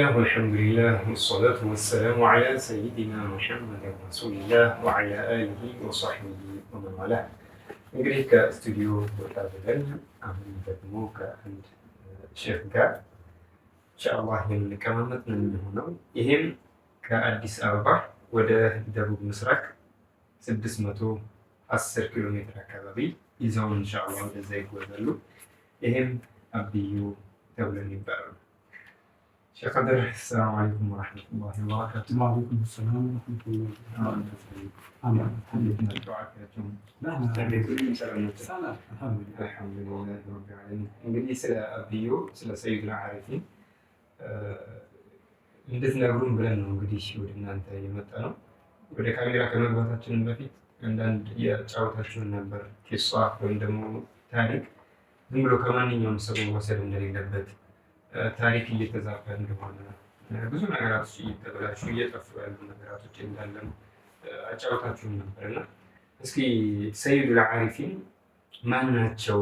الله والحمد لله والصلاة والسلام على سيدنا محمد رسول الله وعلى آله وصحبه ومن والاه. እንግዲህ ከስቱዲዮ ወጣ ብለን አሁን ደግሞ ከአንድ ሼፍ ጋር ኢንሻአላህ የምንቀማመጥ ነው የሚሆነው። ይሄም ከአዲስ አበባ ወደ ደቡብ ምስራቅ 610 ኪሎ ሜትር አካባቢ ይዘውን ኢንሻአላህ ወደዛ ይጓዛሉ። ይሄም አብዩ ተብሎ ይባላል። ሼህ ቀድር ሰላም አለይኩም ወራህመቱላሂ ወበረካቱ። ወአለይኩም ሰላም ወራህመቱላሂ ወበረካቱ። እንግዲህ ስለ አብዩ ስለ ሰይዱና አሪፊን እንድትነግሩን ብለን ነው እንግዲህ ወደ እናንተ የመጣ ነው። ወደ ካሜራ ከመግባታችን በፊት አንዳንድ የጫወታችሁን ነበር ቂሷ ወይም ደግሞ ታሪክ ዝም ብሎ ከማንኛውም ሰው መወሰድ እንደሌለበት ታሪክ እየተዛባ እንደሆነ ብዙ ነገራቶች እየተበላሹ እየጠፉ ያሉ ነገራቶች እንዳለ አጫወታችሁን ነበር እና እስኪ ሰይዱል አሪፊን ማን ናቸው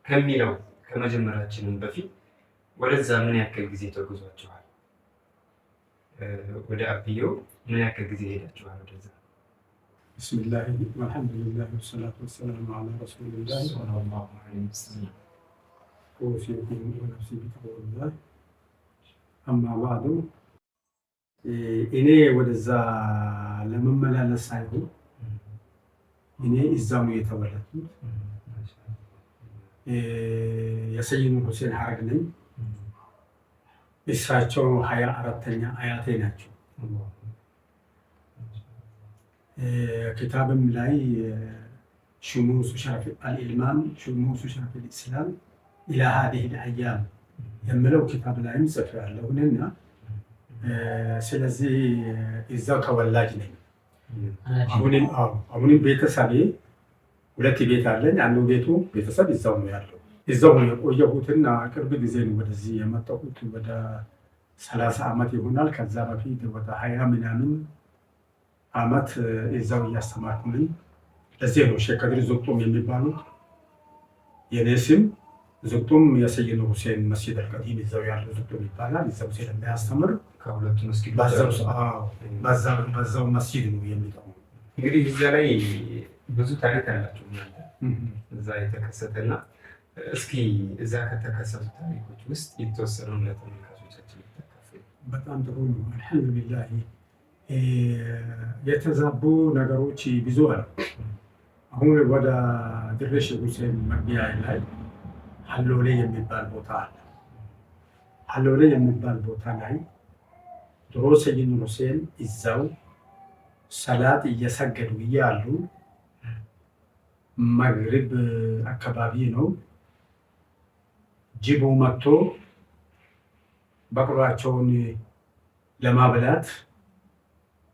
ከሚለው ከመጀመራችንም በፊት ወደዛ ምን ያክል ጊዜ ተጉዟችኋል? ወደ አብዮ ምን ያክል ጊዜ ሄዳችኋል? ወደዛ ቢስሚላህ ወልሐምዱሊላህ ወሰላቱ ወሰላሙ ዐላ ረሱሊላህ ሰለላሁ ዐለይሂ ወሰለም ወሲኩም ወነፍሲ ቢተወላህ አማ ባዕዱ። እኔ ወደዛ ለመመላለስ ሳይሆን እኔ እዛው ነው የተወለድኩት። የሰይድ ሁሴን ሀረግ ነኝ። እሳቸው 24ኛ አያቴ ናቸው። ኪታብም ላይ ሹሙሱ ሸረፍ አልኢልማም ሹሙሱ ሸረፍ ልእስላም ኢላ ሀዲህ ልአያም የምለው ኪታብ ላይም ጽፌያለሁ እና ስለዚህ እዛው ተወላጅ ነኝ። አሁንም ቤተሰቤ ሁለት ቤት አለኝ። አንዱ ቤቱ ቤተሰብ እዛው ነው ያለው። እዛው ነው የቆየሁትና ቅርብ ጊዜ ነው ወደዚህ የመጣሁት። ወደ 30 ዓመት ይሆናል። ከዛ በፊት ወደ 20 ምናምን ዓመት እዛው እያስተማርኩ ነኝ። ለዚህ ነው ሼህ ቀድር ዙቅጡም የሚባሉት። የኔ ስም ዙቅጡም የሰይድ ሁሴን መስጂድ አልቀዲም እዛው ያለው ዙቅጡም ይባላል። እዛው ስለሚያስተምር ከሁለቱ መስጊድ በዛው መስጂድ ነው የሚጠው። እንግዲህ እዚያ ላይ ብዙ ታሪክ አላቸው እዛ የተከሰተና እስኪ እዛ ከተከሰቱ ታሪኮች ውስጥ የተወሰነውን ለተመልካቾቻችን ይተካፈሉ። በጣም ጥሩ ነው። አልሐምዱሊላህ የተዛቡ ነገሮች ብዙ አሉ። አሁን ወደ ድሬ ሼህ ሁሴን መግቢያ ላይ ሀሎሌ የሚባል ቦታ አለ። ሀሎሌ የሚባል ቦታ ላይ ድሮ ሰይድ ሁሴን እዛው ሰላት እየሰገዱ እያሉ መግሪብ አካባቢ ነው ጅቡ መጥቶ በቅሏቸውን ለማብላት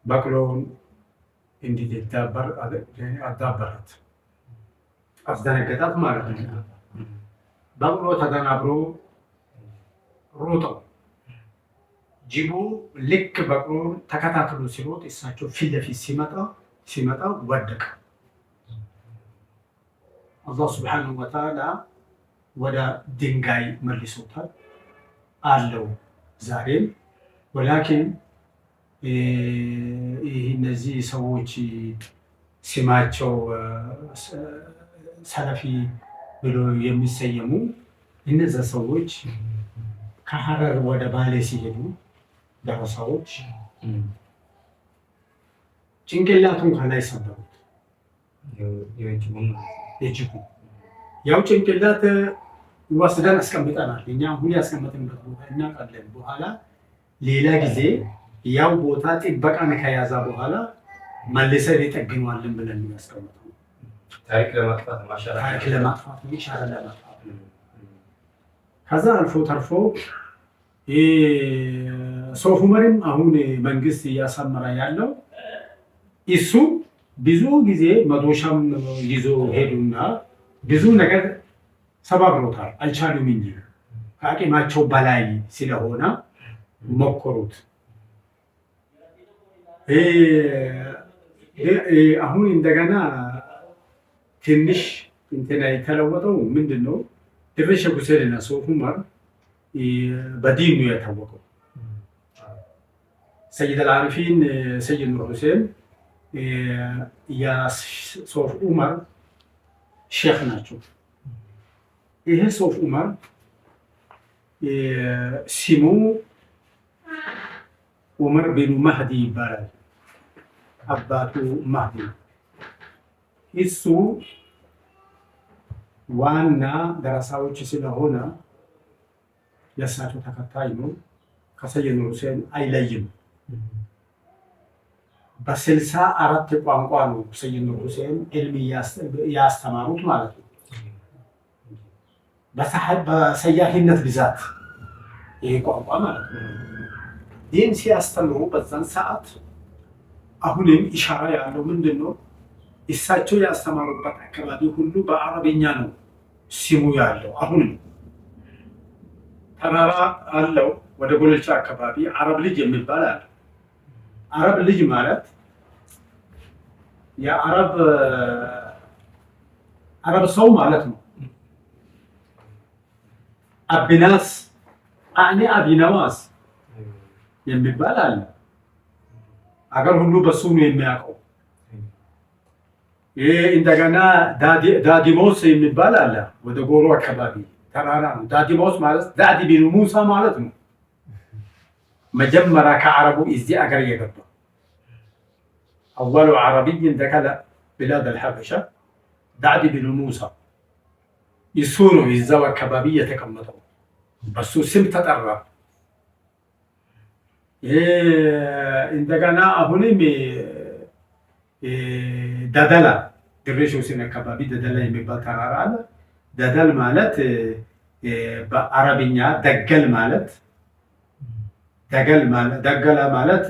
በቅሎውን እንዲዳበር አዳበራት፣ አስደነገጣት ማለት ነው። በቅሎ ተደናብሮ ሮጠው ጅቡ ልክ በቅሎውን ተከታትሎ ሲሮጥ እሳቸው ፊት ለፊት ሲመጣ ወደቀ። አላህ ሱብሓነሁ ወተዓላ ወደ ድንጋይ መልሶታል አለው ዛሬም። ወላኪን እነዚህ ሰዎች ስማቸው ሰለፊ ብሎ የሚሰየሙ እነዛ ሰዎች ከሐረር ወደ ባሌ ሲሄዱ ደረሳዎች ጭንቅላቱን ከላይ ሰበሩት። የጅቡ ያው ጭንቅላት ወስደን አስቀምጠናል። እኛ አሁን ያስቀመጥንበት ቦታ እናውቃለን። በኋላ ሌላ ጊዜ ያው ቦታ ጥበቃን ከያዛ በኋላ መልሰን ይጠግነዋለን ብለን የሚያስቀምጠው ታሪክ ለማጥፋት ነው፣ ኢሻራ ለማጥፋት ነው። ከዛ አልፎ ተርፎ ሶፍ ዑመርም አሁን መንግስት እያሳመረ ያለው እሱ ብዙ ጊዜ መዶሻም ይዞ ሄዱና ብዙ ነገር ሰባብሮታል። አልቻሉም እንጂ ከአቅማቸው በላይ ስለሆነ ሞከሩት። አሁን እንደገና ትንሽ እንትና የተለወጠው ምንድን ነው? ድሬ ሼህ ሁሴን እና ሶፍ ዑመር በዲን ነው የታወቀው። ሰይድ አልዓሪፊን ሰይድ ኑር ሁሴን የሶፍ ዑመር ሼክ ናቸው። ይሄ ሶፍ ዑመር ስሙ ዑመር ቢኑ ማህዲ ይባላል። አባቱ ማህዲ እሱ ዋና ደረሳዎች ስለሆነ የእሳቸው ተከታይ ነው። ከሰይድ ኑር ሁሴን አይለይም። በ64 ቋንቋ ነው ሰይድ ኑር ሁሴን ዕልም ያስተማሩት ማለት ነው። በሰያሂነት ብዛት ይሄ ቋንቋ ማለት ነው። ይህን ሲያስተምሩ በዛን ሰዓት አሁንም ኢሻራ ያለው ምንድን ነው? እሳቸው ያስተማሩበት አካባቢ ሁሉ በአረብኛ ነው ስሙ ያለው። አሁንም ተራራ አለው። ወደ ጎለልቻ አካባቢ አረብ ልጅ የሚባል አለ። አረብ ልጅ ማለት የአረብ ሰው ማለት ነው። አቢናስ አቢነዋስ የሚባል አለ። አገር ሁሉ በሱ ነው የሚያውቀው። ይሄ እንደገና ዳዲሞስ የሚባል አለ። ወደ ጎሮ አካባቢ ተራራ ነው። ዳዲሞስ ማለት ዳዲ ቢኑ ሙሳ ማለት ነው። መጀመሪያ ከአረቡ እዚህ አገር የገባ አወሉ ዓረቢይ ደከለ ቢላድ አልሐበሻ ዳዲ ቢኑ ሙሳ እሱ ነው እዛው አካባቢ የተቀመጠው። በሱ ስም ተጠራ። እንደገና አሁንም ደደላ ድሬሽ ሁሴን አካባቢ ደደላ የሚባል ተራራ አለ። ደደል ማለት በአረብኛ ደገል ማለት ደገላ ማለት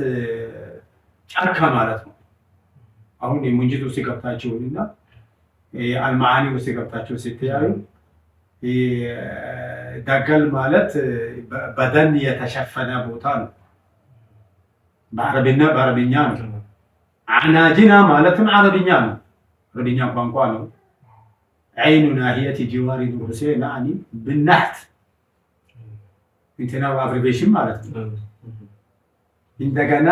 ጫካ ማለት ነው። አሁን የሙንጂት ውስጥ ገብታችሁና አልማዓኒ ውስጥ ገብታችሁ ስትያዩ ደገል ማለት በደን የተሸፈነ ቦታ ነው። በአረብኛ ነው። አናጂና ማለትም አረብኛ ነው። አረብኛ ቋንቋ ነው። አይኑ ናሂየት ጂዋሪ ኑር ሁሴን አኒ ብናህት እንትና አብሪቬሽን ማለት ነው። እንደገና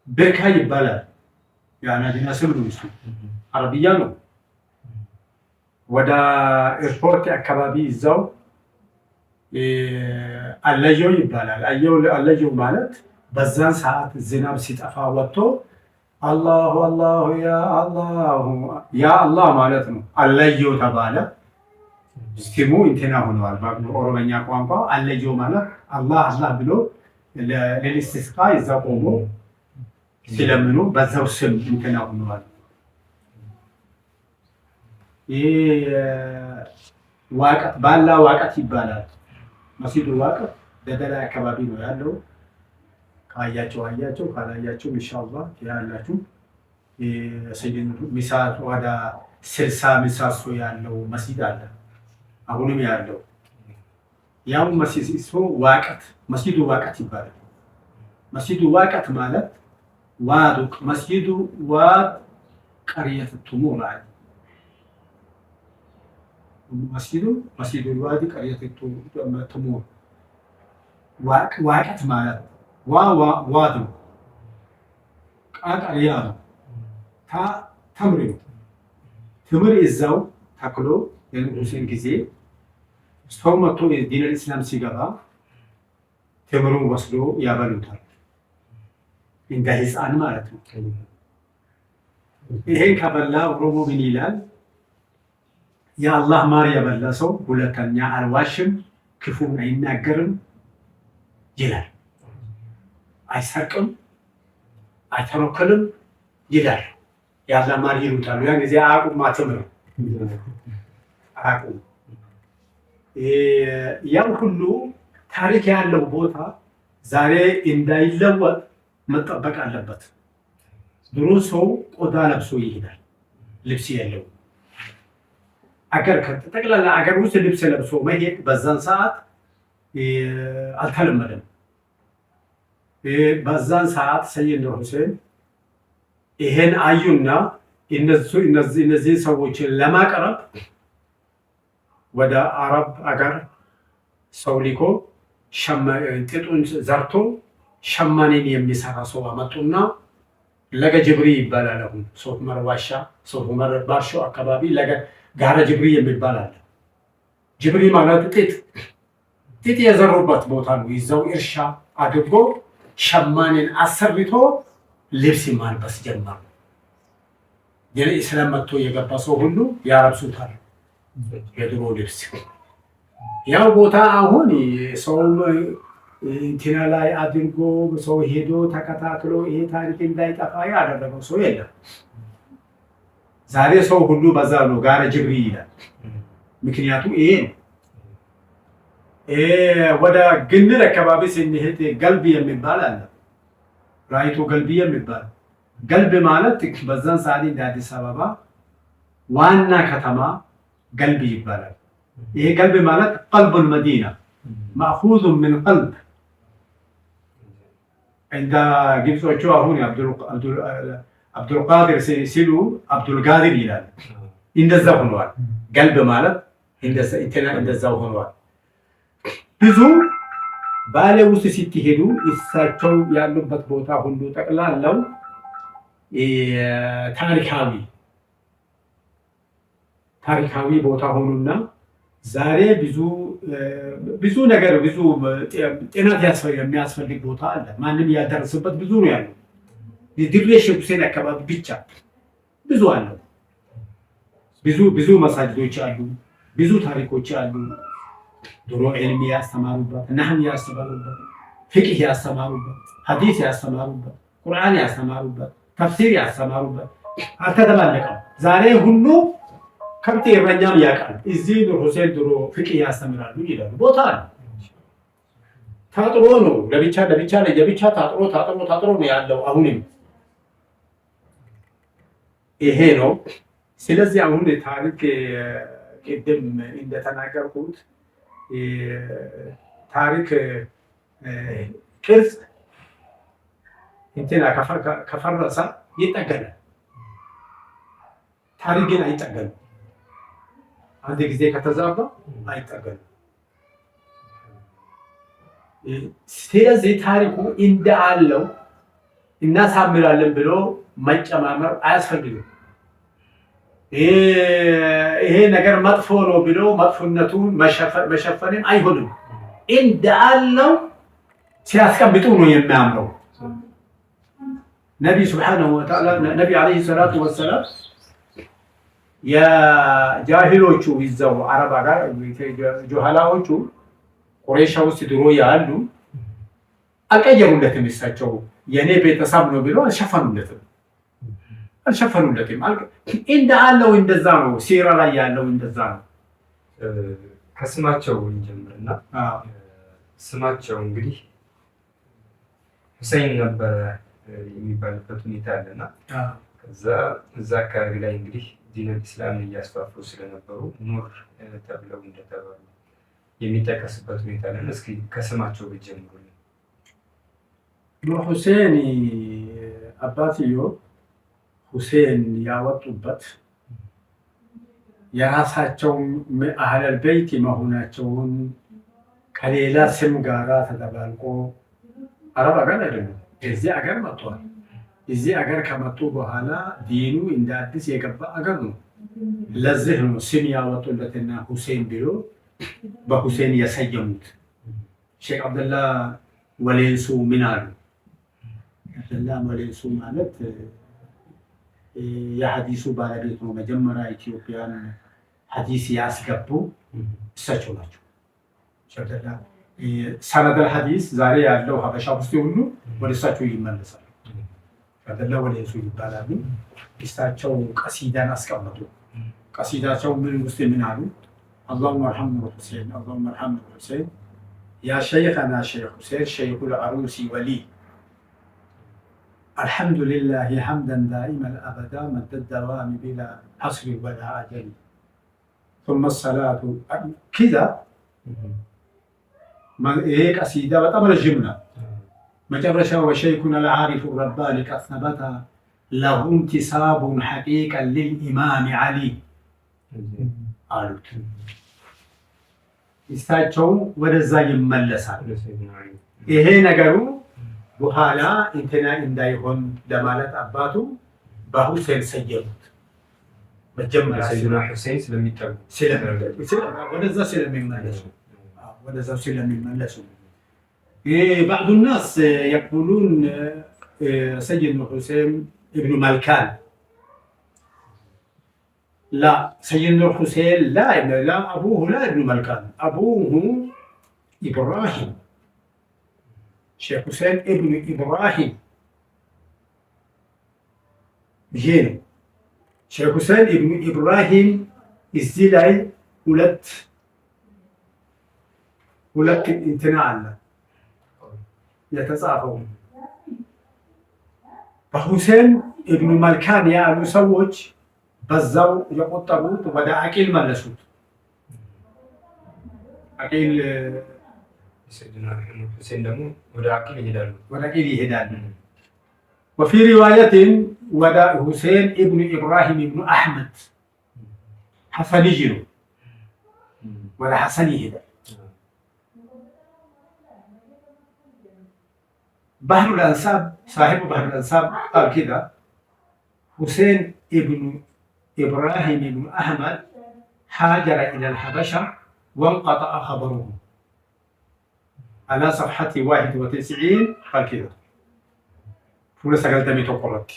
ብርካ ይባላል። የአናጂና ስም ነው። እሱ አረብያ ነው። ወደ ኤርፖርት አካባቢ እዛው አለዮ ይባላል። አለዮ ማለት በዛን ሰዓት ዝናብ ሲጠፋ ወጥቶ አላሁ አላሁ ያ አላህ ማለት ነው። አለዮ ተባለ። ስሙ እንትና ሆነዋል። በኦሮመኛ ቋንቋ አለዮ ማለት አላህ አላህ ብሎ ለኢስቲስቃ እዛ ቆሞ ሲለምኑ በዛው ስም እንትና ሆነዋል። ይህ ዋቀት ባላ ዋቀት ይባላል። መስጂዱ ዋቀት ደደላ አካባቢ ነው ያለው። ካያቸው አያቸው፣ ካላያቸው ኢንሻአላህ ያላችሁ ሰይድ ሚሳት ወደ 60 ሚሳሶ ያለው መስጂድ አለ። አሁንም ያለው ያው መስጂዱ ዋቀት መስጂዱ ዋቀት ይባላል። መስጂዱ ዋቀት ማለት ዋዱቅ መስጂዱ ዋድ ቀርየት ቱሙር አለ። መስጂዱ ዋዲ ቀርየት ቱሙር ዋቀት ማለት ዋድ ነው። ቃቀርያ ነው። ተምር ነው። ትምር እዛው ተክሎ የኑር ሁሴን ጊዜ ሰው መጥቶ ዲን አልእስላም ሲገባ ትምሩን ወስዶ ያበሉታል። እንደ ህፃን ማለት ነው። ይሄን ከበላ ኦሮሞ ምን ይላል? የአላህ ማር የበላ ሰው ሁለተኛ አልዋሽም፣ ክፉን አይናገርም ይላል። አይሰርቅም፣ አይተረከልም ይላል። የአላህ ማር ይሉታል። ያን ጊዜ አያውቁም። ማተም ነው አያውቁም። ያው ሁሉ ታሪክ ያለው ቦታ ዛሬ እንዳይለወጥ መጠበቅ አለበት። ድሮ ሰው ቆዳ ለብሶ ይሄዳል፣ ልብስ የለው። አገር ጠቅላላ አገር ውስጥ ልብስ ለብሶ መሄድ በዛን ሰዓት አልተለመደም። በዛን ሰዓት ሰይድ ኑር ሁሴን ይሄን አዩና እነዚህ ሰዎችን ለማቅረብ ወደ አረብ አገር ሰው ልኮ ጥጡን ዘርቶ ሸማኔን የሚሰራ ሰው አመጡና ለገ ጅብሪ ይባላል። አሁን ሶፍ ዑመር ዋሻ ሶፍ ዑመር ባርሾ አካባቢ ለገ ጋራ ጅብሪ የሚባል አለ። ጅብሪ ማለት ጥጥ የዘሩበት ቦታ ነው። ይዘው እርሻ አድርጎ ሸማኔን አሰርቶ ልብስ ማልበስ ጀመሩ። የኢስላም መጥቶ የገባ ሰው ሁሉ ያለብሱታል የድሮ ልብስ። ያው ቦታ አሁን ሰው እንትና ላይ አድርጎ ሰው ሄዶ ተከታትሎ ይሄ ታሪክ እንዳይጠፋ ያደረገው ሰው የለም። ዛሬ ሰው ሁሉ በዛ ነው ጋራ ጅብሪ ይላል። ምክንያቱም ይሄ ነው። ወደ ግንር አካባቢ ስንሄድ ገልቢ የሚባል አለ። ራይቱ ገልቢ የሚባል ገልብ ማለት በዛን ሰዓት እንደ አዲስ አበባ ዋና ከተማ ገልቢ ይባላል። ይሄ ገልብ ማለት ቀልቡል መዲና ማእኹዙ ምን ቀልብ እንደ ግብጾቹ አሁን አብዱልቃድር ሲሉ አብዱልቃድር ይላል። እንደዛ ሆነዋል። ገልብ ማለት እንደዛው ሆነዋል። ብዙ ባሌ ውስጥ ስትሄዱ እሳቸው ያሉበት ቦታ ሁሉ ጠቅላላው ታሪካዊ ቦታ ሆኑና ዛሬ ብዙ ነገር ብዙ ጤናት የሚያስፈልግ ቦታ አለ። ማንም ያልደረሰበት ብዙ ነው ያለው። ድሬ ሼክ ሁሴን አካባቢ ብቻ ብዙ አለው። ብዙ መሳጅዶች አሉ። ብዙ ታሪኮች አሉ። ድሮ ዕልም ያስተማሩበት፣ ነህው ያስተማሩበት፣ ፍቅህ ያስተማሩበት፣ ሐዲስ ያስተማሩበት፣ ቁርአን ያስተማሩበት፣ ተፍሲር ያስተማሩበት አልተደባለቀም። ዛሬ ሁሉ ከብት እረኛም ያውቃል። እዚህ ኑር ሁሴን ድሮ ፍቅህ ያስተምራሉ ይላሉ። ቦታ ነው። ታጥሮ ነው ለብቻ ታጥሮ ነው ያለው። አሁንም ይሄ ነው። ስለዚህ አሁን ታሪክ ቅድም እንደተናገርኩት ታሪክ ቅርጽ እንትና ከፈረሰ ይጠገናል። ታሪክ ግን አይጠገንም። አንድ ጊዜ ከተዛባ አይጠገንም። ስለዚህ ታሪኩ እንዳለው እናሳምራለን ብሎ መጨማመር አያስፈልግም። ይሄ ነገር መጥፎ ነው ብሎ መጥፎነቱን መሸፈንም አይሆንም። እንዳለው ሲያስቀምጡ ነው የሚያምረው። ነቢ ሱብሓነሁ ወተዓላ ነቢ ዓለይሂ ሰላቱ ወሰላም የጃሂሎቹ ይዘው አረብ ጋር ጆሃላዎቹ ቁረይሻ ውስጥ ድሮ ያሉ አልቀየሩለትም። እሳቸው የኔ ቤተሰብ ነው ብሎ አልሸፈኑለትም። እንዳለው እንደዛ ነው። ሲራ ላይ ያለው እንደዛ ነው። ከስማቸው እንጀምርና ስማቸው እንግዲህ ሁሴን ነበረ የሚባልበት ሁኔታ አለና እዛ አካባቢ ላይ እንግዲህ ዲነል ኢስላምን እያስፋፉ ስለነበሩ ኑር ተብለው እንደተባሉ የሚጠቀስበት ሁኔታ አለ። እስኪ ከስማቸው ብትጀምሩልን። ኑር ሁሴን አባትዮ ሁሴን ያወጡበት የራሳቸው አህለል በይት መሆናቸውን ከሌላ ስም ጋራ ተደባልቆ አረብ አገር አይደለም፣ እዚህ አገር መጥቷል። እዚህ አገር ከመጡ በኋላ ዲኑ እንደ አዲስ የገባ አገር ነው። ለዚህ ነው ስም ያወጡለትና ሁሴን ብሎ በሁሴን የሰየሙት። ሼክ አብደላ ወሌንሱ ምን አሉ? አብደላ ወሌንሱ ማለት የሐዲሱ ባለቤት ነው። መጀመሪያ ኢትዮጵያን ሐዲስ ያስገቡ እሳቸው ናቸው። ሰነደል ሐዲስ ዛሬ ያለው ሀበሻ ውስጥ ሁሉ ወደ እሳቸው ይመለሳል። አብደላ ወሌንሱ ይባላሉ። እሳቸው ቀሲዳን አስቀመጡ። ቀሲዳቸው ምን ውስጥ ምን አሉ? اللهم ارحمنا حسين اللهم ارحمنا حسين يا شيخنا شيخ حسين شيخ العروس ولي الحمد لله حمدا دائما ابدا مد الدوام بلا حصر ولا اجل ثم الصلاه كذا ما هيك قصيده በጣም ረጅም ነው። መጨረሻው وشيخنا العارف الرباني قد ثبت له انتساب حقيقا للامام علي አሉት። እሳቸው ወደዛ ይመለሳል። ይሄ ነገሩ በኋላ እንትና እንዳይሆን ለማለት አባቱ በሁሴን ሰየሙት። መጀመሪያ ሁሴን ስለሚጠጉ ወደዛ ስለሚመለሱ بعض الناس يقولون سيدنا الحسين ابن ملكان. لا، سيدنا الحسين لا أبوه لا ابن ملكان، أبوه إبراهيم. شيخ حسين ابن إبراهيم بجينا. شيخ حسين ابن إبراهيم الزلاي ولت انتناعنا يتصافون. በሁሴን ኢብኑ መልካን ያሉ ሰዎች በዛው የቆጠሩት ወደ አቂል መለሱት። አቂል ሰይድና ሁሴን ደግሞ ወደ አቂል ይሄዳሉ። وفي رواية ወደ ሁሴን ኢብኑ ኢብራሂም ኢብኑ አሕመድ ሐሰን ይጅሩ ወደ ሐሰን ይሄዳል። بحر الأنساب صاحب بحر الأنساب قال كده: حسين ابن إبراهيم بن أحمد هاجر إلى الحبشة وانقطع خبره. على صفحة 91 قال كده. فلوس قال تمي تقولك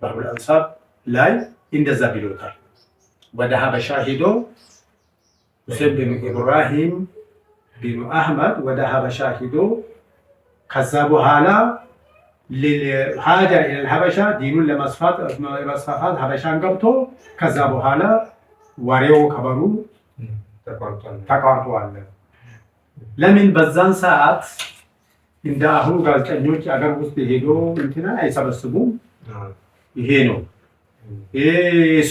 بحر الأنساب لاي إن الزابيلوتا وده حبشة هدو حسين بن إبراهيم بن أحمد وده حبشة هدو ከዛ በኋላ ሀጀር ኢለል ሀበሻ ዲኑን ለማስፋፋት ሀበሻን ገብቶ ከዛ በኋላ ወሬው ከበሩ ተቋርጧል። ለምን በዛን ሰዓት እንደ አሁኑ ጋዜጠኞች አገር ውስጥ ሄዶ እንትና አይሰበስቡም። ይሄ ነው። ይሄ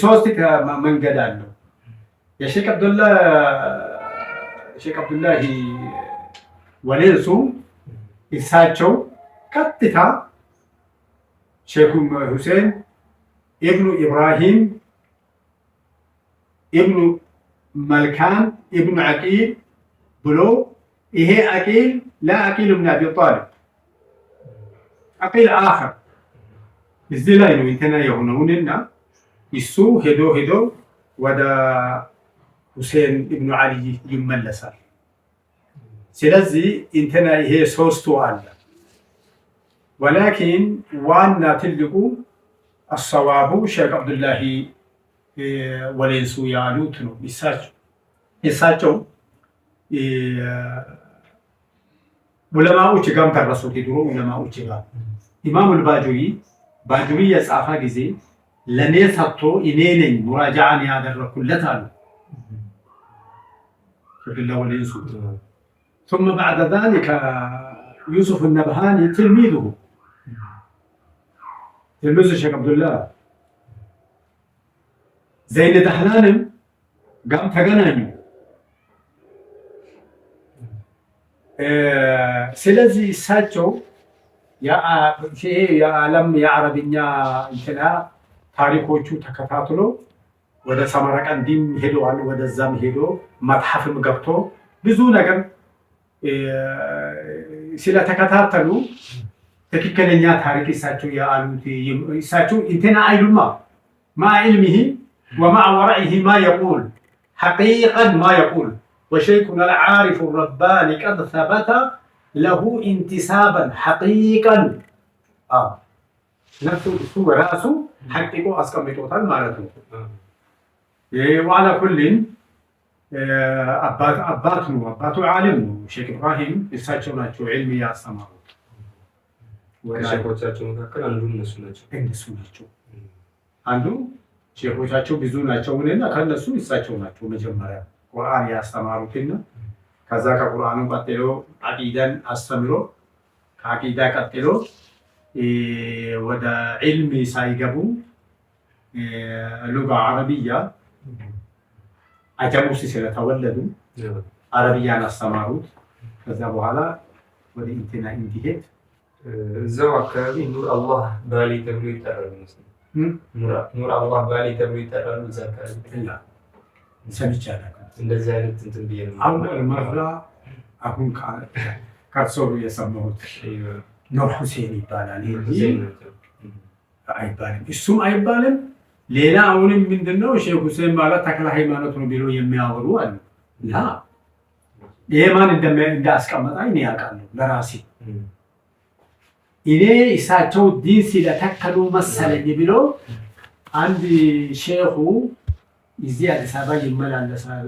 ሶስት መንገድ አለው። የሼክ አብዱላሂ ወሌንሱ እሳቸው ቀጥታ ሼክ ሁሴን ኢብኑ ኢብራሂም ኢብኑ መልካን ኢብኑ አቂል ብሎ ይሄ አቂል ለአቂል ብን አቢ ጣሊብ አቂል አኸር እዚህ ላይ ነው እንትና የሆነውንና እሱ ሄዶ ወደ ሁሴን ኢብኑ አሊ ይመለሳል። ስለዚህ እንትና ይሄ ሶስቱ አለ። ወላኪን ዋና ትልቁ አሰዋቡ ሼክ አብዱላሂ ወሌንሱ ያሉት ነው። እሳቸው ዑለማዎች ጋር ተረሱት። የድሮ ዑለማዎች ጋር ኢማም ባጁሪ የጻፈ ጊዜ ለኔ ሰጥቶ እኔ ነኝ ሙራጃዓን ያደረኩለት አሉ አብዱላሂ ወሌንሱ። ثم بعد ذلك يوسف النبهاني تلميذه الشيخ عبد الله زين دحلانم قام تገናኙ። ስለዚህ እሳቸው የዓለም የአረብኛ እንትና ታሪኮቹ ተከታትሎ ወደ ሰመረቀንዲም ሄደዋል። ወደዛም ሄዶ መትሐፍም ገብቶ ብዙ ነገር ስለተከታተሉ ትክክለኛ ታሪክ እሳቸው ያሉት እሳቸው እንትና አይሉማ ማ علمه ومع ورعه ما يقول حقيقا ما يقول وشيخنا العارف الرباني قد ثبت له انتسابا حقيقا ነፍሱ በራሱ ሐቂቆ አስቀምጦታል ማለት ነው። ወዓላ ኩሊን አባቱ ዓሊም ነው። ሼክ ኢብራሂም እሳቸው ናቸው ዒልም ያስተማሩት። ከሼኮቻቸው መካከል አንዱ እነሱ ናቸው። አንዱ ሼኮቻቸው ብዙ ናቸውና ከነሱ እሳቸው ናቸው መጀመሪያ ቁርአን ያስተማሩትና ከዛ ከቁርአኑ ቀጥሎ አቂዳን አስተምሮ ከአቂዳ ቀጥሎ ወደ ዒልም ሳይገቡ ሉጋ አረብያ አጀም ውስጥ ስለተወለዱ አረብያን አስተማሩት። ከዛ በኋላ ወደ እንትና እንዲሄድ እዛው አካባቢ ኑር አላህ ባሊ ተብሎ ይጠራሉ። ኑር አላህ ባሊ ተብሎ ይጠራሉ። እዛ አካባቢ ሰምቼ አላውቅም። እንደዚህ አይነት እንትን ብዬ ነው አወል መራ አሁን ከእርሶ የሰማሁት ኑር ሁሴን ይባላል አይባልም፣ እሱም አይባልም። ሌላ አሁንም ምንድነው ሼህ ሁሴን ማለት ተክለ ሃይማኖት ነው ብሎ የሚያወሩ አሉ። ይሄ ማን እንዳስቀመጣኝ እኔ ያውቃለሁ ለራሴ። እኔ እሳቸው ዲን ስለተከሉ መሰለኝ ብሎ አንድ ሼሁ እዚህ አዲስ አበባ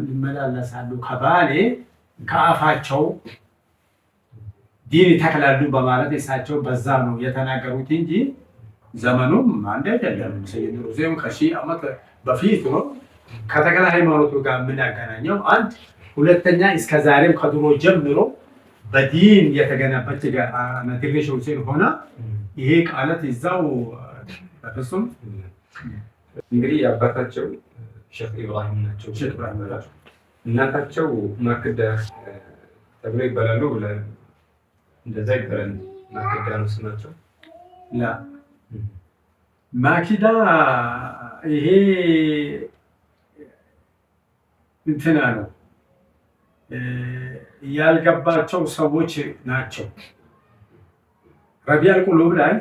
ይመላለሳሉ ከባሌ ከአፋቸው ዲን ይተክላሉ በማለት እሳቸው በዛ ነው የተናገሩት እንጂ ዘመኑም አንድ አይደለም። ሰይድ ኑር ሁሴን ከሺህ ዓመት በፊት ነው። ከተክለ ሃይማኖቱ ጋር ምን ያገናኘው? አንድ ሁለተኛ እስከ ዛሬም ከድሮ ጀምሮ በዲን የተገነባች ነድሬ ሁሴን ሆና ይሄ ቃላት ይዛው በፍጹም እንግዲህ አባታቸው ሼክ ኢብራሂም ናቸው። እናታቸው ማክዳ ተብሎ ይባላሉ። እንደዛ ይባላል። ማክዳ ነው ስማቸው። ላ ማኪዳ ይሄ እንትና ነው ያልገባቸው ሰዎች ናቸው። ረቢዕ አልቁሉብ ላይ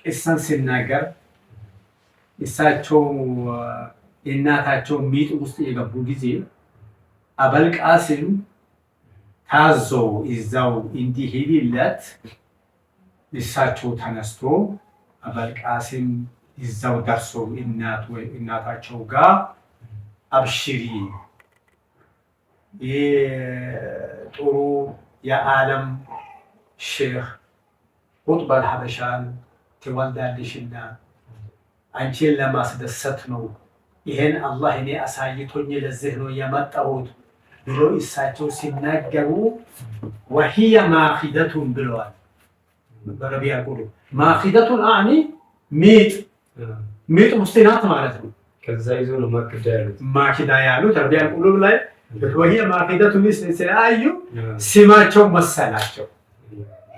ቂሳን ሲናገር እሳቸው እናታቸው ሚጥ ውስጥ የገቡ ጊዜ አበልቃስም ታዞ እዛው እንዲሄድለት እሳቸው ተነስቶ አበልቃስም እዛው ደርሶ እናታቸው ጋር አብሽሪ ጥሩ የዓለም ሼህ ቁጥበል ሀበሻን ትወልዳለሽና አንቺን ለማስደሰት ነው ይሄን አላህ እኔ አሳይቶኝ ለዚህ ነው የመጣሁት ብሎ እሳቸው ሲናገሩ ወሂየ ማኺደቱን ብለዋል። በረቢዕ አልቁሉብ ማኺደቱን አኒ ሚጥ ውስጥ ናት ማለት ነው። ከዛ ይዞ ነው ማኪዳ ያሉት ረቢዕ አልቁሉብ ላይ ወሂየ ማኺደቱን ስላዩ ስማቸው መሰላቸው።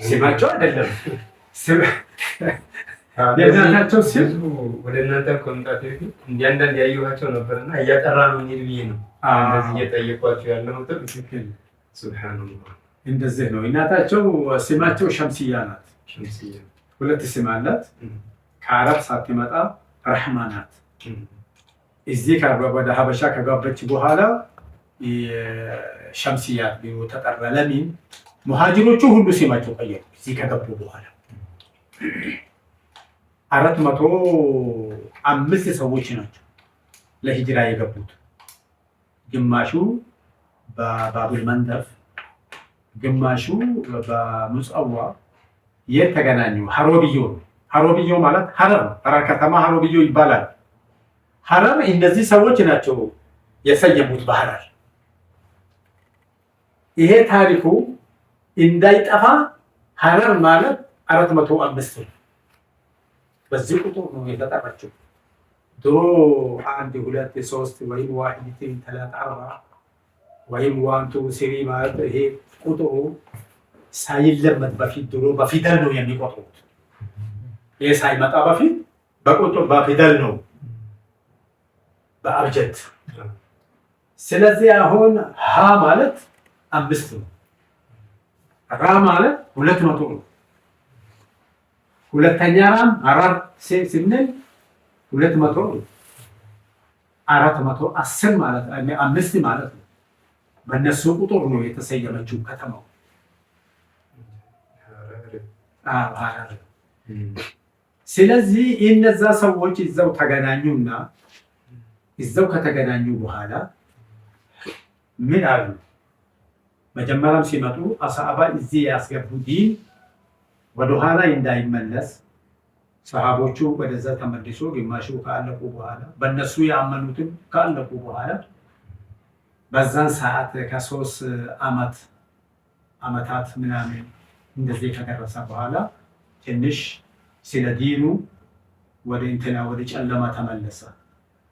ስማቸው አይደለም የእናታቸው ስም ወደ እናንተ ኮንታክት እንዲያንዳንድ ያየኋቸው ነበርና እያጠራ ነው ብዬ ነው እንደዚህ እየጠየኳቸው ያለው ትክክል። ሱብሃንአላህ እንደዚህ ነው። እናታቸው ስማቸው ሸምስያ ናት። ሸምስያ ሁለት ስም አላት። ከአረብ ሳትመጣ ረህማ ናት። እዚህ ወደ ሀበሻ ከገባች በኋላ ሸምስያ ብሎ ተጠራ። ለምን ሙሃጅሮቹ ሁሉ ስማቸው ቀየሩ። እዚህ ከገቡ በኋላ 405 ሰዎች ናቸው ለሂጅራ የገቡት። ግማሹ በባቡል መንደፍ፣ ግማሹ በሙጸዋ። የት ተገናኙ? ሀሮብዮ ነው። ሀሮብዮ ማለት ሀረር ነው። ሀረር ከተማ ሀሮብዮ ይባላል። ሀረር እነዚህ ሰዎች ናቸው የሰየሙት በሀረር። ይሄ ታሪኩ እንዳይጠፋ ሀረር ማለት 405 ነው። በዚህ ቁጥር ነው የተጠራችው። ድሮ 1 2 3 ወይም 1 2 3 4 ወይም 1 2 3 ማለት ይሄ ቁጥሩ ሳይለመድ በፊት ድሮ በፊደል ነው የሚቆጥሩት። ይሄ ሳይመጣ በፊት በቁጥር በፊደል ነው በአብጀት። ስለዚህ አሁን ሀ ማለት 5 ነው። ራ ማለት 200 ነው። ሁለተኛ ራም አራት ስንል 200 ነው። 410 ማለት 5 ማለት ነው። በእነሱ ቁጥር ነው የተሰየመችው ከተማው። ስለዚህ እነዛ ሰዎች እዛው ተገናኙና እዛው ከተገናኙ በኋላ ምን አሉ? መጀመሪያም ሲመጡ አሳባ እዚህ ያስገቡ ዲን ወደኋላ እንዳይመለስ ሰሃቦቹ ወደዛ ተመልሶ ግማሹ ካለቁ በኋላ በእነሱ ያመኑትም ካለቁ በኋላ በዛን ሰዓት ከ3 ዓመታት ምናምን እንደዚህ ከደረሰ በኋላ ትንሽ ስለ ዲኑ ወደ ጨለማ ተመለሰ።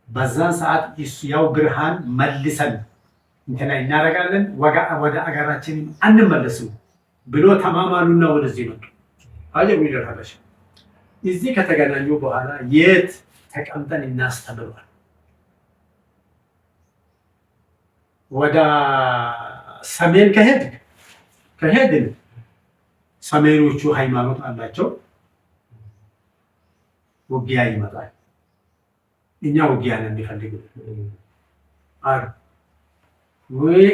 በዛን ሰዓት ያው ብርሃን መልሰን እናደርጋለን ወደ አገራችን አንመለስም ብሎ ተማማሉና ወደዚህ መጡ። አጀብ ይደረጋሽ። እዚህ ከተገናኙ በኋላ የት ተቀምጠን እናስተምራለን? ወደ ሰሜን ከሄድን ሰሜኖቹ ሃይማኖት አላቸው፣ ውጊያ ይመጣል። እኛ ውጊያ ነው የሚፈልገው።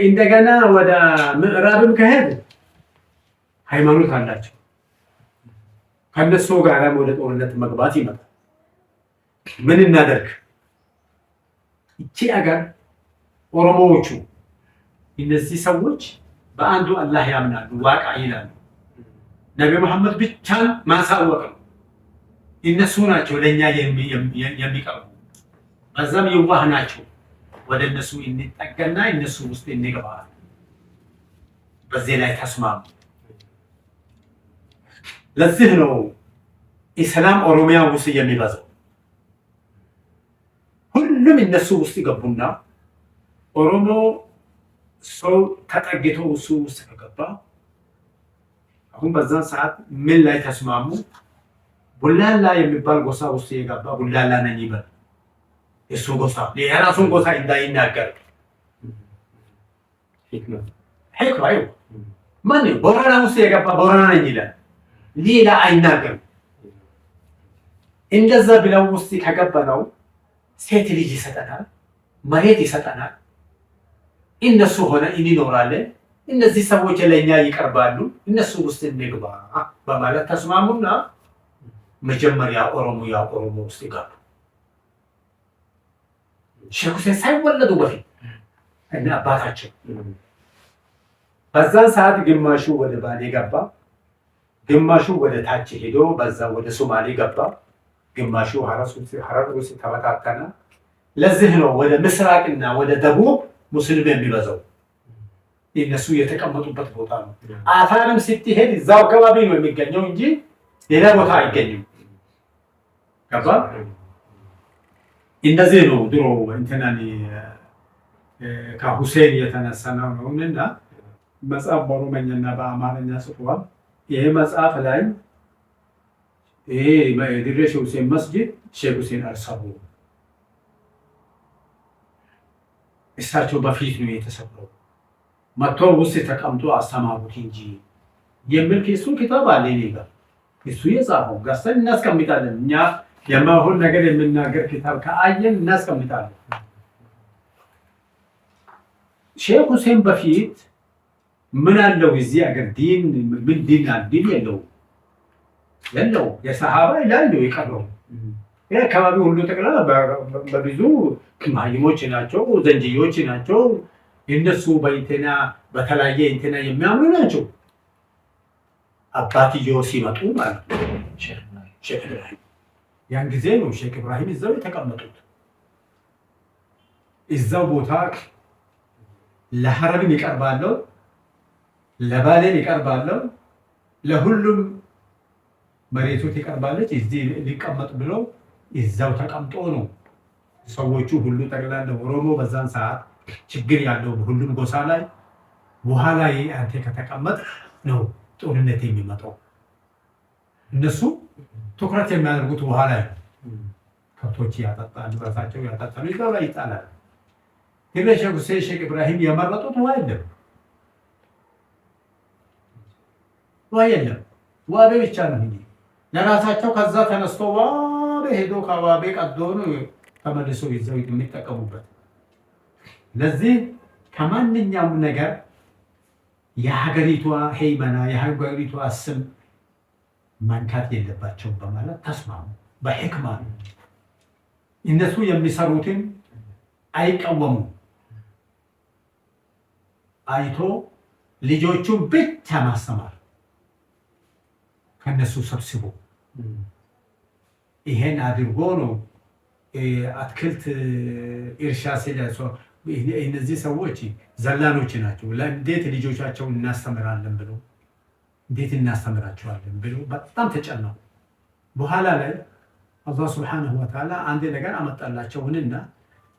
እንደገና ወደ ምዕራብም ከሄድ ሃይማኖት አላቸው፣ ከነሱ ጋር ወደ ጦርነት መግባት ይመጣል። ምን እናደርግ? እቺ አገር ኦሮሞዎቹ እነዚህ ሰዎች በአንዱ አላህ ያምናሉ፣ ዋቃ ይላሉ። ነቢ መሐመድ ብቻን ማሳወቅ ነው። እነሱ ናቸው ለእኛ የሚቀርቡ። በዛም የዋህ ናቸው። ወደ እነሱ እንጠገና እነሱ ውስጥ እንገባ። በዚህ ላይ ተስማሙ። ለዚህ ነው ኢስላም ኦሮሚያ ውስጥ የሚበዛው። ሁሉም እነሱ ውስጥ ገቡና ኦሮሞ ሰው ተጠግቶ እሱ ውስጥ ከገባ አሁን በዛን ሰዓት ምን ላይ ተስማሙ? ቡላላ የሚባል ጎሳ ውስጥ የገባ ቡላላ ነኝ ይበል። እሱ ጎሳ የራሱን ጎሳ እንዳይናገር ሕክማ ማን ቦረና ውስጥ የገባ ቦረና ነኝ ይላል፣ ሌላ አይናገርም። እንደዛ ብለው ውስጥ ከገባ ነው ሴት ልጅ ይሰጠናል፣ መሬት ይሰጠናል፣ እነሱ ሆነ እንኖራለን፣ እነዚህ ሰዎች ለእኛ ይቀርባሉ፣ እነሱ ውስጥ እንግባ በማለት ተስማሙና መጀመሪያ ኦሮሞ ውስጥ ይገቡ። ሼክ ሁሴን ሳይወለዱ በፊት እና አባታቸው በዛን ሰዓት ግማሹ ወደ ባሌ ገባ፣ ግማሹ ወደ ታች ሄዶ በዛ ወደ ሶማሌ ገባ፣ ግማሹ ሀረር ውስጥ ተበታተነ። ለዚህ ነው ወደ ምስራቅና ወደ ደቡብ ሙስሊም የሚበዛው። እነሱ የተቀመጡበት ቦታ ነው። አፋርም ስትሄድ እዛው አካባቢ ነው የሚገኘው እንጂ ሌላ ቦታ አይገኝም። ገባ? እንደዚህ ነው ድሮ እንትናኒ ከሁሴን የተነሳ ነውና መጽሐፍ በኦሮመኛና በአማርኛ ጽፏል። ይሄ መጽሐፍ ላይ ይሄ ድሬ ሼክ ሁሴን መስጊድ ሼክ ሁሴን አልሰሩ እሳቸው በፊት ነው የተሰራው። መጥቶ ውስጥ ተቀምጦ አስተማሩት እንጂ የሚል እሱ ኪታብ አለ እኔ ጋር። እሱ የጻፈው ገዝተን እናስቀምጣለን። እኛ የማይሆን ነገር የምናገር ኪታብ ከአየን እናስቀምጣለን። ሼክ ሁሴን በፊት ምን አለው እዚህ አገር ዲን ምን ዲን ዲን የለው የሰሃባ ላይ ነው የቀረው። ይሄ አካባቢ ሁሉ ጠቅላላ በብዙ ማይሞች ናቸው፣ ዘንጅዮች ናቸው። እነሱ በእንትና በተለያየ እንትና የሚያምኑ ናቸው። አባትየው ሲመጡ ማለት ነው ሼክ ኢብራሂም ያን ጊዜ ነው ሼክ ኢብራሂም እዛው የተቀመጡት። እዛው ቦታ ለሐረብም ይቀርባለው፣ ለባሌም ይቀርባለው፣ ለሁሉም መሬቶች ይቀርባለች። እዚህ ሊቀመጥ ብለው እዛው ተቀምጦ ነው ሰዎቹ ሁሉ ጠቅላላ ኦሮሞ በዛን ሰዓት ችግር ያለው ሁሉም ጎሳ ላይ በኋላ አንተ ከተቀመጥ ነው ጦርነት የሚመጣው። እነሱ ትኩረት የሚያደርጉት በኋላ ከብቶች ያጠጣሉ፣ ራሳቸው ያጠጣሉ፣ እዛው ላይ ይጣላል። ግን ሼክ ሁሴን ሼክ ኢብራሂም የመረጡት ውሃ የለም ዋቤ ብቻ ነው እንጂ ለራሳቸው ከዛ ተነስቶ ዋቤ ሄዶ ከዋቤ ቀዶ ነው ተመልሶ ይዘው የሚጠቀሙበት። ለዚህ ከማንኛውም ነገር የሀገሪቷ ሄይመና የሀገሪቷ ስም መንካት የለባቸው በማለት ተስማሙ። በሕክማ ነው። እነሱ የሚሰሩትን አይቀወሙ። አይቶ ልጆቹን ብቻ ማስተማር ከነሱ ሰብስቦ ይሄን አድርጎ ነው አትክልት እርሻ ሲላቸው እነዚህ ሰዎች ዘላኖች ናቸው። እንዴት ልጆቻቸውን እናስተምራለን ብሎ እንዴት እናስተምራቸዋለን ብሎ በጣም ተጨነቁ። በኋላ ላይ አላህ ሱብሓነሁ ወተዓላ አንድ ነገር አመጣላቸውና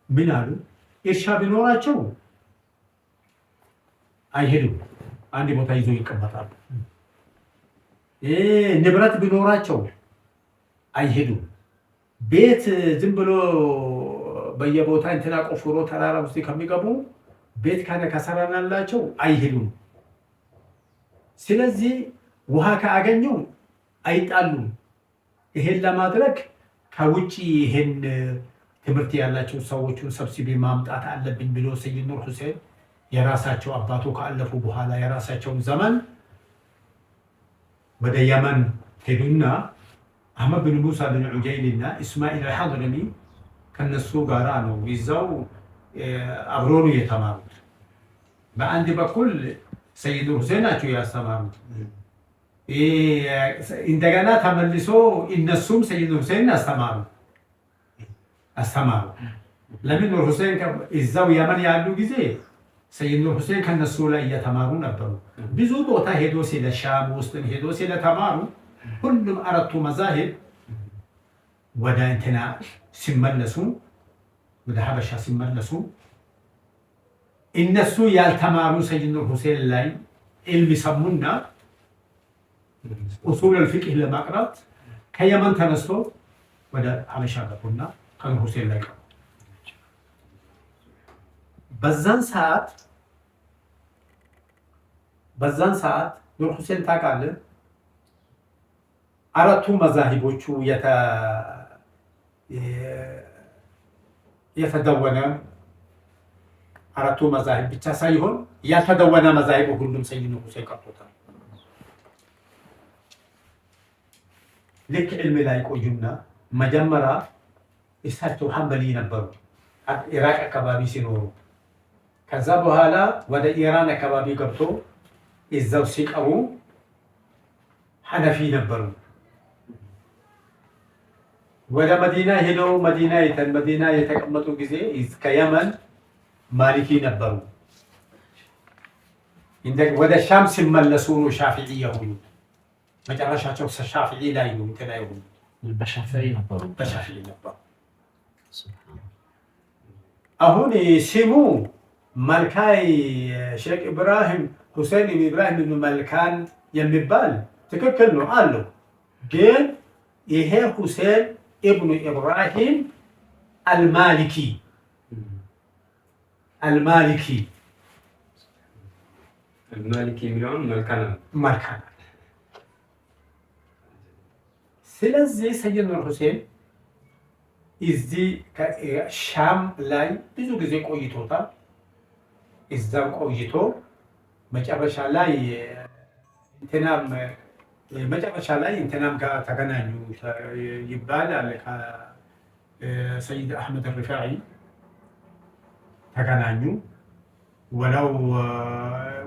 ምን አሉ? እርሻ ቢኖራቸው አይሄዱም፣ አንድ ቦታ ይዞ ይቀመጣሉ። ንብረት ቢኖራቸው አይሄዱም። ቤት ዝም ብሎ በየቦታ እንትና ቆፍሮ ተራራ ውስጥ ከሚገቡ ቤት ከሰራናላቸው አይሄዱም። ስለዚህ ውሃ ካገኘው አይጣሉም። ይሄን ለማድረግ ከውጭ ይሄን ትምህርት ያላቸው ሰዎችን ሰብስቤ ማምጣት አለብኝ ብሎ ሰይድ ኑር ሁሴን የራሳቸው አባቱ ካለፉ በኋላ የራሳቸውን ዘመን ወደ የመን ሄዱና አህመድ ብን ሙሳ ብን ዑጀይል እና እስማኤል አልሐድረሚ ከነሱ ጋራ ነው ይዛው አብሮ ነው የተማሩት። በአንድ በኩል ሰይድ ኑር ሁሴን ናቸው ያስተማሩት። እንደገና ተመልሶ እነሱም ሰይድ ኑር ሁሴን አስተማሩ። ለምን ኑር ሁሴን እዛው የመን ያሉ ጊዜ ሰይድ ኑር ሁሴን ከነሱ ላይ እየተማሩ ነበሩ። ብዙ ቦታ ሄዶ ስለ ሻም ውስጥ ሄዶ ስለተማሩ ሁሉም አራቱ መዛሂብ ወደ እንትና ሲመለሱ ወደ ሀበሻ ሲመለሱ እነሱ ያልተማሩ ሰይድ ኑር ሁሴን ላይ ኢልም ሰሙና ኡሱል አልፊቅህ ለማቅራት ከየመን ተነስቶ ወደ ሀበሻ ገቡና ከኑር ሁሴን ላይ ቀሩ። በዛን ሰዓት ኑር ሁሴን ታውቃለህ፣ አራቱ መዛሂቦቹ የተደወነ አራቱ መዛሂብ ብቻ ሳይሆን ያልተደወነ መዛሂብ ሁሉም ሰይድ ኑር ሁሴን ቀርቶታል። ልክ ዕልም ላይ ቆዩና መጀመሪያ እሳቸው ሐንበሊ ነበሩ ኢራቅ አካባቢ ሲኖሩ፣ ከዛ በኋላ ወደ ኢራን አካባቢ ገብቶ እዛው ሲቀሩ ሐነፊ ነበሩ። ወደ መዲና ሄደው መዲና የተቀመጡ ጊዜ ከየመን ማሊኪ ነበሩ። ወደ ሻም ሲመለሱ ነው ሻፊዒ የሆኑት። መጨረሻቸው ሻፊዒ ላይ ነው ተላዩ በሻፊዒ ነበሩ። አሁን ስሙ መልካይ ሼክ ኢብራሂም ሁሴን ኢብራሂም ብን መልካን የሚባል ትክክል ነው አለው። ግን ይሄ ሁሴን ኢብኑ ኢብራሂም አልማሊኪ የሚለውን መልካን። ስለዚህ ሰይድ ኑር ሁሴን እዚህ ሻም ላይ ብዙ ጊዜ ቆይቶታል። እዛው ቆይቶ መጨረሻ ላይ እንትናም ጋር ተገናኙ ይባላል። ከሰይድ አሕመድ ሪፋዒ ተገናኙ።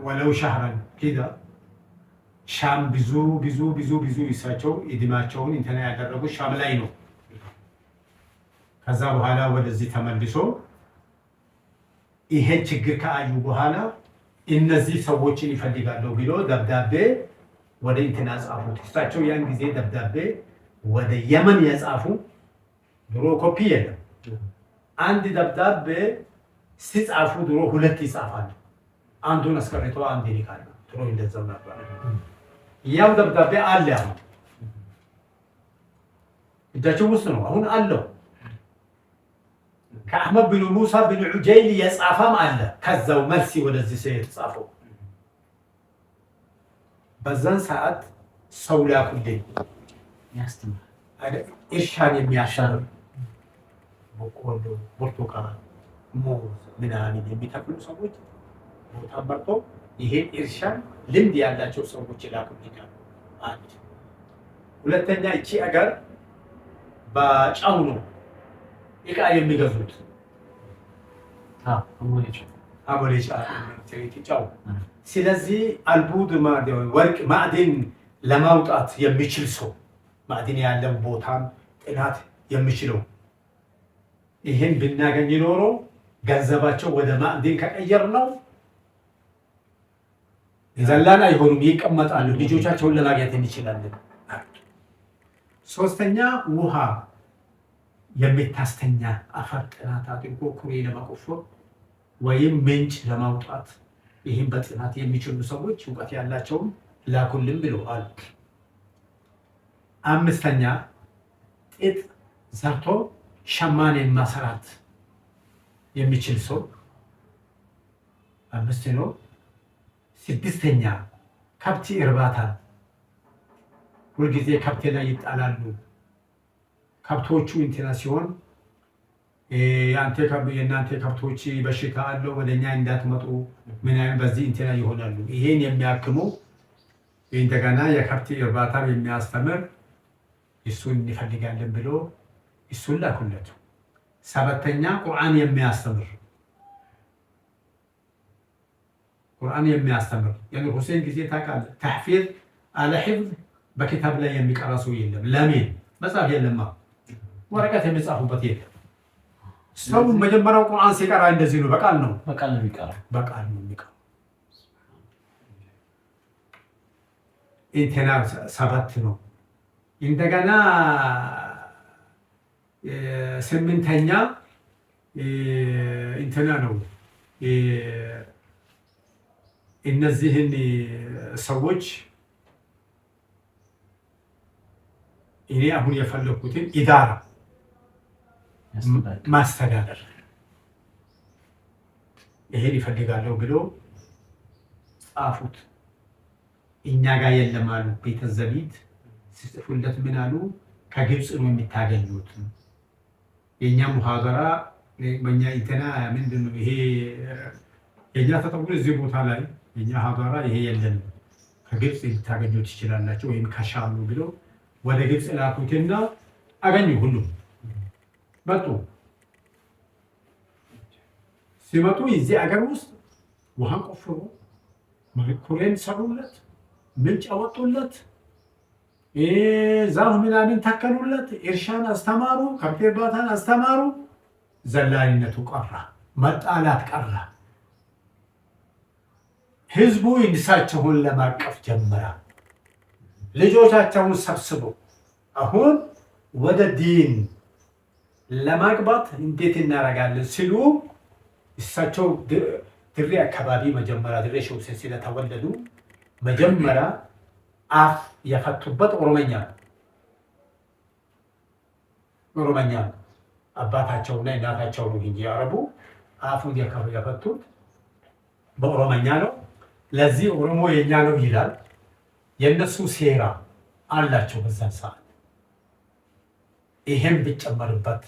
ወለው ሻህረን ኪዳ ሻም ብዙ እሳቸው እድሜያቸውን እንትና ያደረጉት ሻም ላይ ነው። ከዛ በኋላ ወደዚህ ተመልሶ ይሄ ችግር ከአዩ በኋላ እነዚህ ሰዎችን ይፈልጋለሁ ብሎ ደብዳቤ ወደ እንትና ጻፉት። እሳቸው ያን ጊዜ ደብዳቤ ወደ የመን የጻፉ ድሮ ኮፒ የለም። አንድ ደብዳቤ ሲጻፉ ድሮ ሁለት ይጻፋሉ። አንዱን አስቀርቶ አንድ ይልካሉ። ድሮ እንደዛው ነበር። ያው ደብዳቤ አለ፣ አሁን እጃቸው ውስጥ ነው። አሁን አለው ከአሕመድ ብን ሙሳ ብን ዑጀይል የጻፈም አለ። ከዛው መልሲ ወደዚህ ሰው የተጻፈው በዛን ሰዓት ሰው ላኩልኝ እርሻን የሚያሻር በቆሎ፣ ብርቱካን፣ ሙዝ ምናምን የሚተክሉ ሰዎች ቦታ መርጦ ይሄን እርሻን ልምድ ያላቸው ሰዎች ላኩልኛል። አንድ ሁለተኛ እቺ አገር በጫው ነው እቃ የሚገዙት አሞሌ ጫው። ስለዚህ አልቡድ ወርቅ ማዕድን ለማውጣት የሚችል ሰው ማዕድን ያለው ቦታን ጥናት የሚችለው ይህን ብናገኝ ኖሮ ገንዘባቸው ወደ ማዕድን ከቀየር ነው ዘላን አይሆኑም፣ ይቀመጣሉ። ልጆቻቸውን ለማግኘት እንችላለን። ሶስተኛ ውሃ የሚታስተኛ አፈር ጥናት አድርጎ ኩሬ ለመቆፈር ወይም ምንጭ ለማውጣት ይህን በጥናት የሚችሉ ሰዎች እውቀት ያላቸውን ላኩልን ብለዋል። አምስተኛ ጥጥ ዘርቶ ሸማኔን ማሰራት የሚችል ሰው 5 ነው። 6ኛ ከብት እርባታ፣ ሁልጊዜ ከብት ላይ ይጣላሉ። ከብቶቹ እንትና ሲሆን የእናንተ ከብቶች በሽታ አለው ወደኛ እንዳትመጡ ምናምን በዚህ እንትና ይሆናሉ። ይሄን የሚያክሙ እንደገና የከብት እርባታ የሚያስተምር እሱን እንፈልጋለን ብሎ እሱን ላኩለት። 7ኛ ቁርአን የሚያስተምር يعني ሁሴን ጊዜ ታውቃለህ ተሕፊዝ አለ ሒፍዝ በኪታብ ላይ የሚቀራ ሰው የለም። ለምን መጽሐፍ የለማ ወረቀት የሚጻፉበት የለም። ሰው መጀመሪያው ቁርአን ሲቀራ እንደዚህ ነው፣ በቃል ነው የሚቀራው። እንትና 7 ነው። እንደገና 8ኛ እንትና ነው። እነዚህን ሰዎች እኔ አሁን የፈለኩትን ኢዳራ ማስተዳደር ይሄን ይፈልጋለሁ ብሎ ጻፉት። እኛ ጋር የለም አሉ። ቤተ ዘቢት ሲጽፉለት ምን አሉ? ከግብፅ ነው የሚታገኙት። የእኛ ሙሃደራ በእኛ እንትና ምንድን ነው ይሄ የእኛ ተጠጉር እዚህ ቦታ ላይ የእኛ ሀገራ ይሄ የለም፣ ከግብፅ ልታገኙት ትችላላቸው ወይም ከሻም ነው ብለው ወደ ግብፅ ላኩትና አገኙ። ሁሉም መጡ። ሲመጡ የዚህ አገር ውስጥ ውሃን ቆፍሮ ኩሬን ሰሩለት፣ ምንጭ አወጡለት፣ ዛፍ ምናምን ተከሉለት፣ እርሻን አስተማሩ፣ ከብት እርባታን አስተማሩ። ዘላሪነቱ ቀራ፣ መጣላት ቀራ። ህዝቡ እሳቸውን ለማቀፍ ጀመረ። ልጆቻቸውን ሰብስበው አሁን ወደ ዲን ለማግባት እንዴት እናደርጋለን ሲሉ እሳቸው ድሬ አካባቢ መጀመሪያ ድሬ ሼህ ሁሴን ስለተወለዱ መጀመሪያ አፍ የፈቱበት ኦሮመኛ ነው። አባታቸውና እናታቸው ነው እንጂ አረቡ አፉን የፈቱት በኦሮመኛ ነው። ለዚህ ኦሮሞ የኛ ነው ይላል። የነሱ ሴራ አላቸው በዛን ሰዓት። ይሄን ቢጨመርበት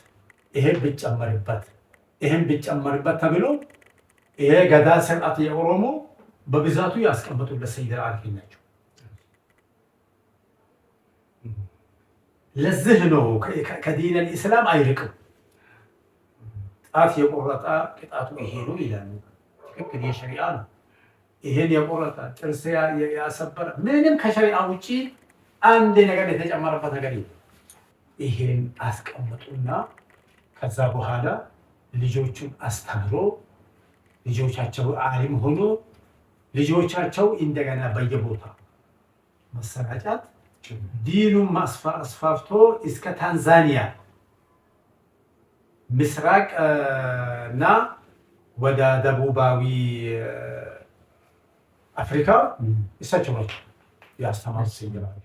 ተብሎ ይሄ ገዳ ስርዓት የኦሮሞ በብዛቱ ያስቀመጡለት ሰይድ አልፊ ናቸው። ለዚህ ነው ከዲን አልኢስላም አይርቅም። ጣት የቆረጠ ቅጣቱ ይሄ ነው ይላሉ። ትክክል፣ የሸሪዓ ነው። ይሄን የቆረጠ ጥርስ ያሰበረ ምንም ከሸሪዓ ውጪ አንድ ነገር የተጨመረበት ነገር የለም። ይሄን አስቀምጡና ከዛ በኋላ ልጆቹን አስተምሮ ልጆቻቸው አሊም ሆኖ ልጆቻቸው እንደገና በየቦታ መሰራጫት ዲኑን አስፋፍቶ እስከ ታንዛኒያ ምስራቅ እና ወደ ደቡባዊ አፍሪካ እሳቸው ናቸው ያስተማሩት።